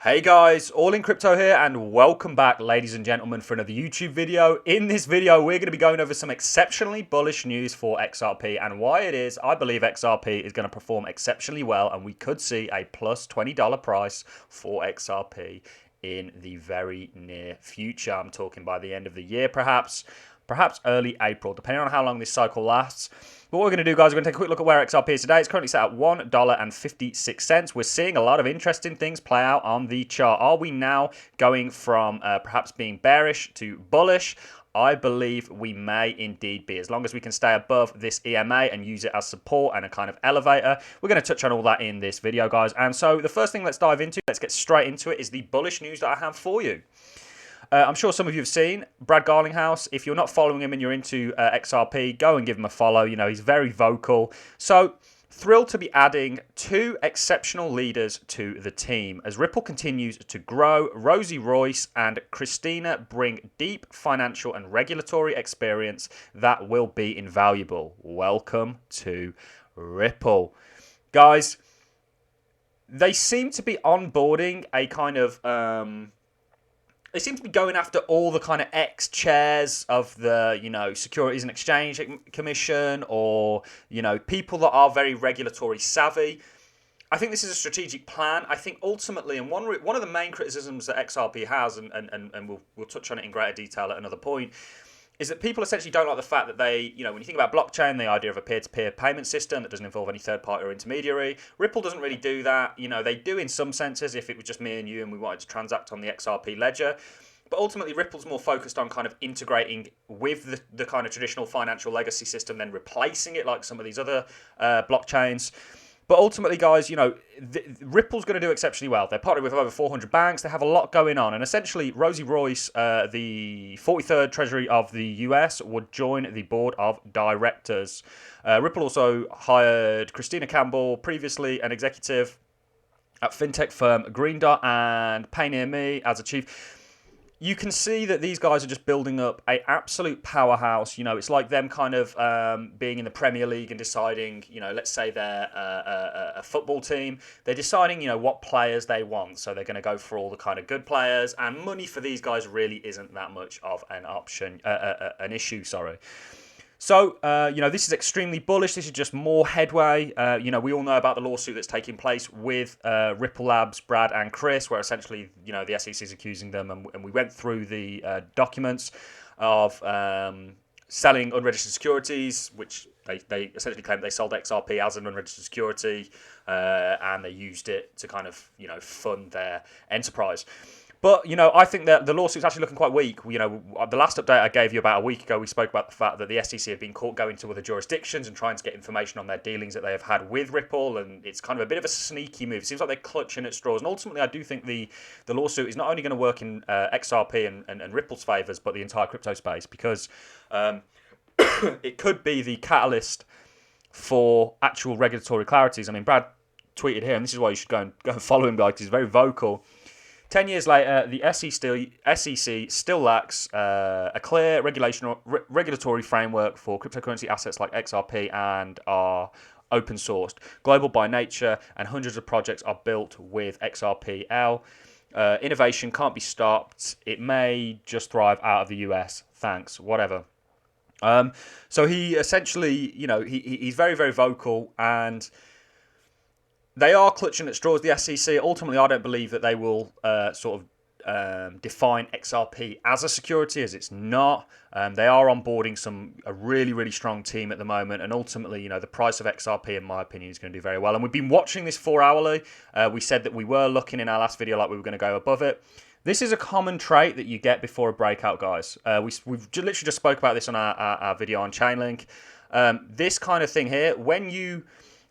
Hey guys, All in Crypto here and welcome back ladies and gentlemen for another YouTube video. In this video we're going to be going over some exceptionally bullish news for XRP and why it is I believe XRP is going to perform exceptionally well and we could see a plus $20 price for XRP in the very near future. I'm talking by the end of the year perhaps early April, depending on how long this cycle lasts. But what we're going to do, guys, we're going to take a quick look at where XRP is today. It's currently set at $1.56. We're seeing a lot of interesting things play out on the chart. Are we now going from perhaps being bearish to bullish? I believe we may indeed be, as long as we can stay above this EMA and use it as support and a kind of elevator. We're going to touch on all that in this video, guys. And so the first thing let's dive into, let's get straight into it, is the bullish news that I have for you. I'm sure some of you have seen Brad Garlinghouse. If you're not following him and you're into XRP, go and give him a follow. You know, he's very vocal. So, thrilled to be adding two exceptional leaders to the team. As Ripple continues to grow, Rosie Royce and Christina bring deep financial and regulatory experience that will be invaluable. Welcome to Ripple. Guys, they seem to be onboarding a kind of... They seem to be going after all the kind of ex-chairs of the, Securities and Exchange Commission or, people that are very regulatory savvy. I think this is a strategic plan. I think ultimately, and one of the main criticisms that XRP has, and we'll touch on it in greater detail at another point, is that people essentially don't like the fact that they, when you think about blockchain, the idea of a peer-to-peer payment system that doesn't involve any third party or intermediary. Ripple doesn't really do that. They do in some senses if it was just me and you and we wanted to transact on the XRP ledger. But ultimately, Ripple's more focused on kind of integrating with the kind of traditional financial legacy system, then replacing it like some of these other blockchains. But ultimately, guys, Ripple's going to do exceptionally well. They're partnered with over 400 banks. They have a lot going on. And essentially, Rosie Royce, the 43rd Treasury of the US, would join the board of directors. Ripple also hired Christina Campbell, previously an executive at fintech firm Green Dot and Payoneer as a chief. You can see that these guys are just building up an absolute powerhouse. It's like them kind of being in the Premier League and deciding, let's say they're a football team. They're deciding, what players they want. So they're going to go for all the kind of good players. And money for these guys really isn't that much of an issue. So, this is extremely bullish. This is just more headway. We all know about the lawsuit that's taking place with Ripple Labs, Brad and Chris, where essentially, the SEC is accusing them. And we went through the documents of selling unregistered securities, which they essentially claim they sold XRP as an unregistered security. And they used it to kind of, fund their enterprise. But, I think that the lawsuit's actually looking quite weak. The last update I gave you about a week ago, we spoke about the fact that the SEC had been caught going to other jurisdictions and trying to get information on their dealings that they have had with Ripple. And it's kind of a bit of a sneaky move. It seems like they're clutching at straws. And ultimately, I do think the lawsuit is not only going to work in XRP and Ripple's favours, but the entire crypto space. Because it could be the catalyst for actual regulatory clarities. I mean, Brad tweeted here, and this is why you should go and follow him, guys, because he's very vocal. 10 years later, the SEC still lacks a clear regulatory framework for cryptocurrency assets like XRP and are open sourced, global by nature, and hundreds of projects are built with XRPL. Innovation can't be stopped. It may just thrive out of the US. Thanks. Whatever. So he essentially, he's very, very vocal and they are clutching at straws, the SEC. Ultimately, I don't believe that they will define XRP as a security, as it's not. They are onboarding a really, really strong team at the moment. And ultimately, the price of XRP, in my opinion, is going to do very well. And we've been watching this 4-hourly. We said that we were looking in our last video like we were going to go above it. This is a common trait that you get before a breakout, guys. We've literally just spoke about this on our video on Chainlink. This kind of thing here,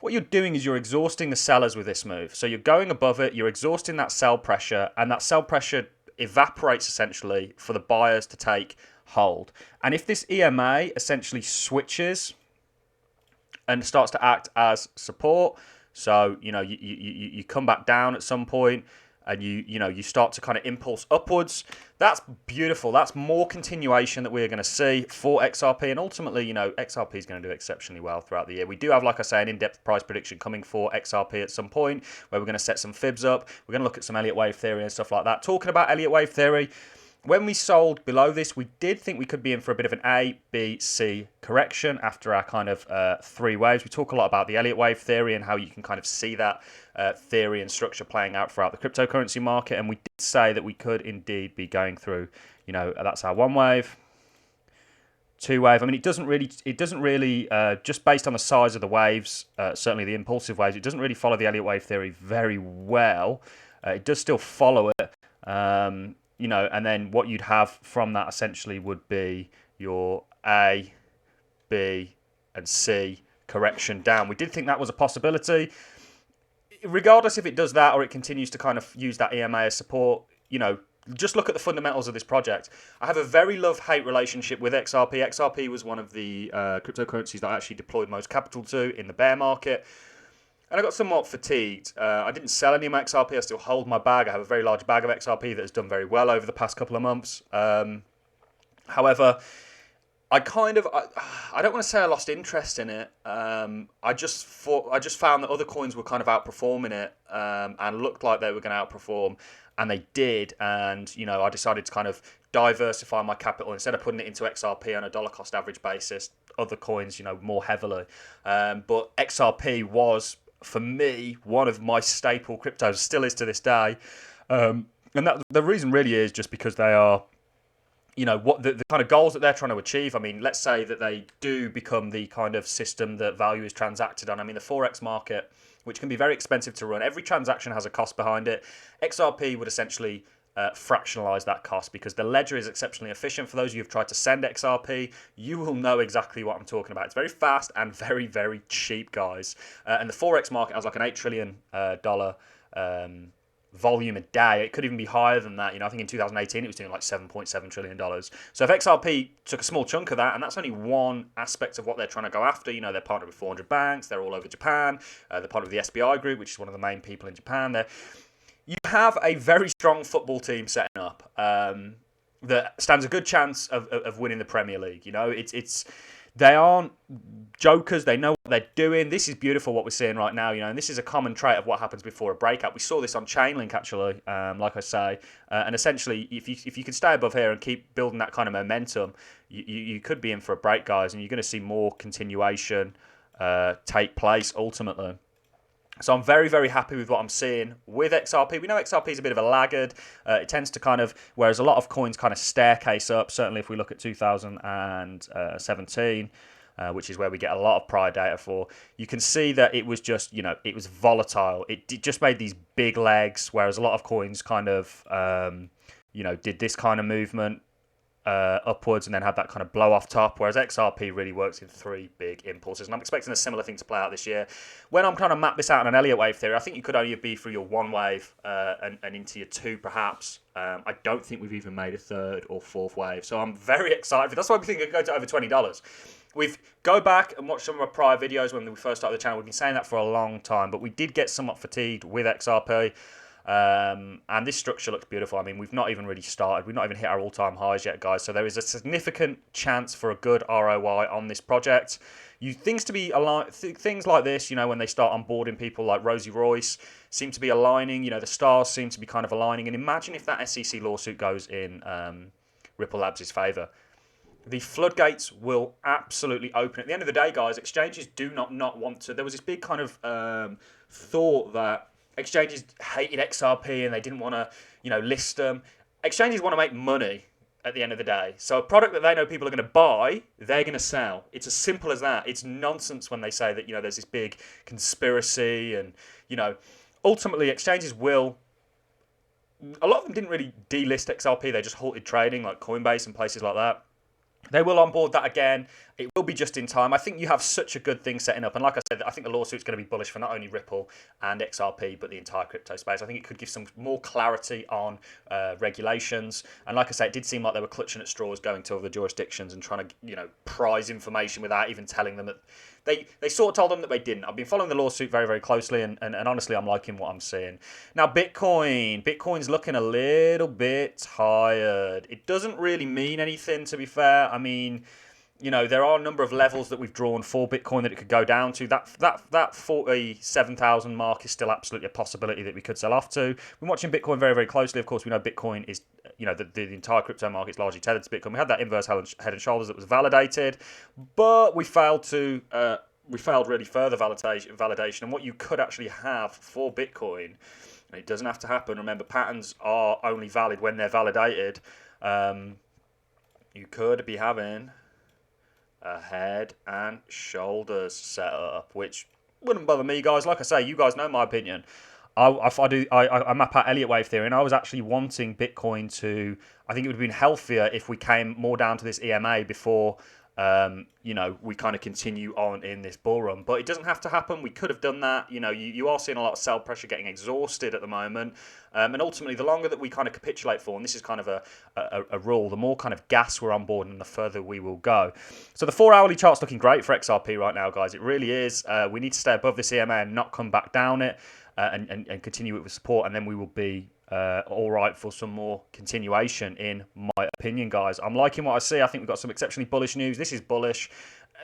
what you're doing is you're exhausting the sellers with this move. So you're going above it, you're exhausting that sell pressure, and that sell pressure evaporates essentially for the buyers to take hold. And if this EMA essentially switches and starts to act as support, so you come back down at some point, and you start to kind of impulse upwards, that's beautiful. That's more continuation that we're going to see for XRP, and ultimately, XRP is going to do exceptionally well throughout the year. We do have, like I say, an in-depth price prediction coming for XRP at some point, where we're going to set some fibs up. We're going to look at some Elliott wave theory and stuff like that. Talking about Elliott wave theory, when we sold below this, we did think we could be in for a bit of an A, B, C correction after our kind of 3 waves. We talk a lot about the Elliott wave theory and how you can kind of see that theory and structure playing out throughout the cryptocurrency market. And we did say that we could indeed be going through, that's our 1 wave, 2 wave. I mean, it doesn't really, just based on the size of the waves, certainly the impulsive waves, it doesn't really follow the Elliott wave theory very well. It does still follow it. And then what you'd have from that essentially would be your A, B, and C correction down. We did think that was a possibility. Regardless if it does that or it continues to kind of use that EMA as support, just look at the fundamentals of this project. I have a very love-hate relationship with XRP. XRP was one of the cryptocurrencies that I actually deployed most capital to in the bear market. And I got somewhat fatigued. I didn't sell any of my XRP. I still hold my bag. I have a very large bag of XRP that has done very well over the past couple of months. However, I don't want to say I lost interest in it. I just found that other coins were kind of outperforming it and looked like they were going to outperform, and they did. And I decided to kind of diversify my capital instead of putting it into XRP on a dollar cost average basis. Other coins, more heavily. But XRP was, for me, one of my staple cryptos, still is to this day. And that the reason really is just because they are, what the kind of goals that they're trying to achieve. I mean, let's say that they do become the kind of system that value is transacted on. I mean, the Forex market, which can be very expensive to run, every transaction has a cost behind it. XRP would essentially fractionalize that cost because the ledger is exceptionally efficient. For those of you who've tried to send XRP, you will know exactly what I'm talking about. It's very fast and very, very cheap, guys. And the Forex market has like an $8 trillion volume a day. It could even be higher than that. I think in 2018 it was doing like $7.7 trillion. So if XRP took a small chunk of that, and that's only one aspect of what they're trying to go after, they're partnered with 400 banks, they're all over Japan, they're part of the SBI group, which is one of the main people in Japan. You have a very strong football team setting up that stands a good chance of winning the Premier League. They aren't jokers. They know what they're doing. This is beautiful what we're seeing right now. And this is a common trait of what happens before a breakout. We saw this on Chainlink actually, like I say. And essentially, if you can stay above here and keep building that kind of momentum, you could be in for a break, guys, and you're going to see more continuation take place ultimately. So I'm very, very happy with what I'm seeing with XRP. We know XRP is a bit of a laggard. It tends to kind of, whereas a lot of coins kind of staircase up, certainly if we look at 2017, which is where we get a lot of prior data for, you can see that it was just, it was volatile. It just made these big legs, whereas a lot of coins kind of, did this kind of movement upwards and then had that kind of blow off top, whereas XRP really works in 3 big impulses, and I'm expecting a similar thing to play out this year. When I'm trying to map this out on an Elliott wave theory, I think you could only be through your 1 wave and into your 2 perhaps. I don't think we've even made a 3rd or 4th wave, so I'm very excited. That's why we think it could go to over $20. Go back and watch some of our prior videos when we first started the channel. We've been saying that for a long time, but we did get somewhat fatigued with XRP. And this structure looks beautiful. I mean, we've not even really started. We've not even hit our all-time highs yet, guys. So there is a significant chance for a good ROI on this project. Things like this, when they start onboarding people like Rosie Royce, seem to be aligning. The stars seem to be kind of aligning. And imagine if that SEC lawsuit goes in Ripple Labs' favour. The floodgates will absolutely open. At the end of the day, guys, exchanges do not want to. There was this big kind of thought that exchanges hated XRP and they didn't want to, list them. Exchanges want to make money at the end of the day. So a product that they know people are going to buy, they're going to sell. It's as simple as that. It's nonsense when they say that, there's this big conspiracy and, ultimately exchanges will. A lot of them didn't really delist XRP. They just halted trading like Coinbase and places like that. They will onboard that again. It will be just in time. I think you have such a good thing setting up. And like I said, I think the lawsuit's going to be bullish for not only Ripple and XRP, but the entire crypto space. I think it could give some more clarity on regulations. And like I say, it did seem like they were clutching at straws going to other jurisdictions and trying to, prize information without even telling them that they sort of told them that they didn't. I've been following the lawsuit very, very closely, and honestly, I'm liking what I'm seeing. Now, Bitcoin's looking a little bit tired. It doesn't really mean anything, to be fair. I mean, you know, there are a number of levels that we've drawn for Bitcoin that it could go down to. That 47,000 mark is still absolutely a possibility that we could sell off to. We're watching Bitcoin very, very closely. Of course, we know Bitcoin is, you know, the entire crypto market is largely tethered to Bitcoin. We had that inverse head and shoulders that was validated, but we failed really further validation. And what you could actually have for Bitcoin, and it doesn't have to happen. Remember, patterns are only valid when they're validated. You could be having a head and shoulders setup, which wouldn't bother me, guys. Like I say, you guys know my opinion. I map out Elliott wave theory, and I was actually wanting Bitcoin to. I think it would have been healthier if we came more down to this EMA before, you know, we kind of continue on in this bull run. But it doesn't have to happen. We could have done that. You know, you are seeing a lot of sell pressure getting exhausted at the moment. And ultimately, the longer that we kind of capitulate for, and this is kind of a rule, the more kind of gas we're on board and the further we will go. So the 4-hourly chart's looking great for XRP right now, guys. It really is. We need to stay above this EMA and not come back down it and continue it with support, and then we will be all right for some more continuation, in my opinion, guys. I'm liking what I see. I think we've got some exceptionally bullish news. This is bullish.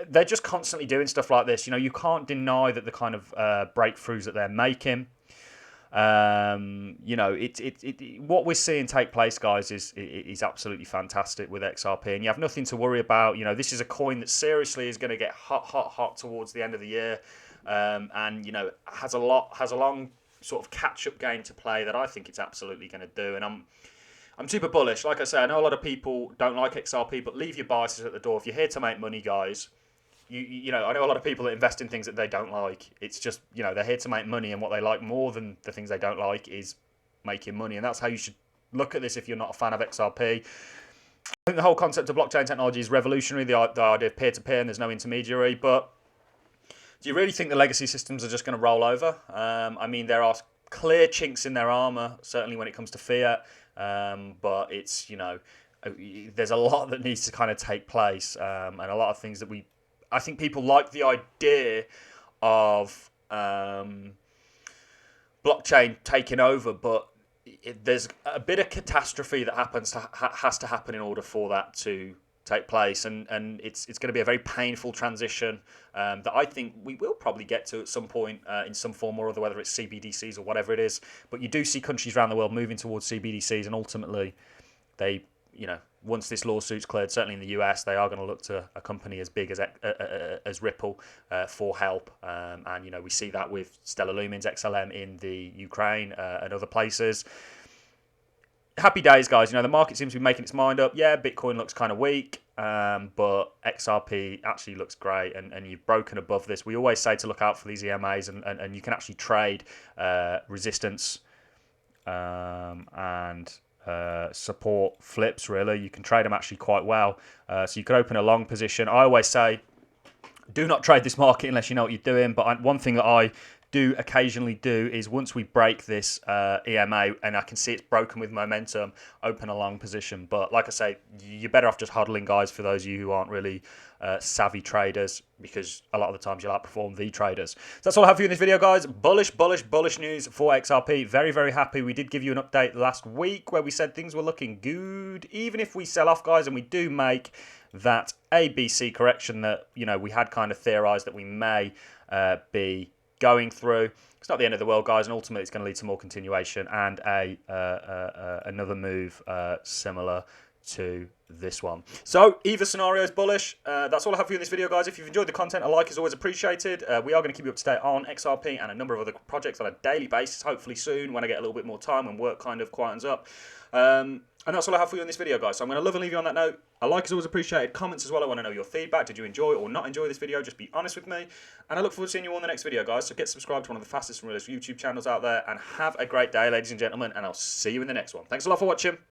They're just constantly doing stuff like this. You know, you can't deny that the kind of breakthroughs that they're making. You know, what we're seeing take place, guys, is absolutely fantastic with XRP, and you have nothing to worry about. You know, this is a coin that seriously is going to get hot towards the end of the year, and you know, has a long sort of catch-up game to play that I think it's absolutely going to do. And I'm super bullish. Like I say, I know a lot of people don't like XRP, but leave your biases at the door. If you're here to make money, guys, you know, I know a lot of people that invest in things that they don't like. It's just, you know, they're here to make money, and what they like more than the things they don't like is making money. And that's how you should look at this if you're not a fan of XRP. I think the whole concept of blockchain technology is revolutionary, the idea of peer-to-peer and there's no intermediary. But do you really think the legacy systems are just going to roll over? I mean, there are clear chinks in their armour, certainly when it comes to fiat. But it's, you know, there's a lot that needs to kind of take place, and a lot of things that I think people like the idea of blockchain taking over, but there's a bit of catastrophe that has to happen in order for that to take place, and it's going to be a very painful transition that I think we will probably get to at some point in some form or other, whether it's CBDCs or whatever it is. But you do see countries around the world moving towards CBDCs, and ultimately they, you know, once this lawsuit's cleared, certainly in the US, they are going to look to a company as big as Ripple for help. And, you know, we see that with Stellar Lumens, XLM in the Ukraine and other places. Happy days, guys. You know, the market seems to be making its mind up. Yeah, Bitcoin looks kind of weak, but XRP actually looks great, and you've broken above this. We always say to look out for these EMAs, and you can actually trade resistance and support flips, really. You can trade them actually quite well. So you could open a long position. I always say, do not trade this market unless you know what you're doing. But one thing that I do occasionally do is, once we break this EMA and I can see it's broken with momentum, open a long position. But like I say, you're better off just hodling, guys, for those of you who aren't really savvy traders, because a lot of the times you'll outperform the traders. So that's all I have for you in this video, guys. Bullish news for XRP. Very, very happy. We did give you an update last week where we said things were looking good, even if we sell off, guys, and we do make that ABC correction that, you know, we had kind of theorized that we may be going through. It's not the end of the world, guys, and ultimately it's going to lead to more continuation and another move similar to this one. So either scenario is bullish. That's all I have for you in this video, guys. If you've enjoyed the content, a like is always appreciated. We are going to keep you up to date on XRP and a number of other projects on a daily basis, hopefully soon, when I get a little bit more time and work kind of quietens up. And that's all I have for you in this video, guys. So I'm going to love and leave you on that note. A like is always appreciated. Comments as well. I want to know your feedback. Did you enjoy or not enjoy this video? Just be honest with me. And I look forward to seeing you all in the next video, guys. So get subscribed to one of the fastest and realest YouTube channels out there. And have a great day, ladies and gentlemen. And I'll see you in the next one. Thanks a lot for watching.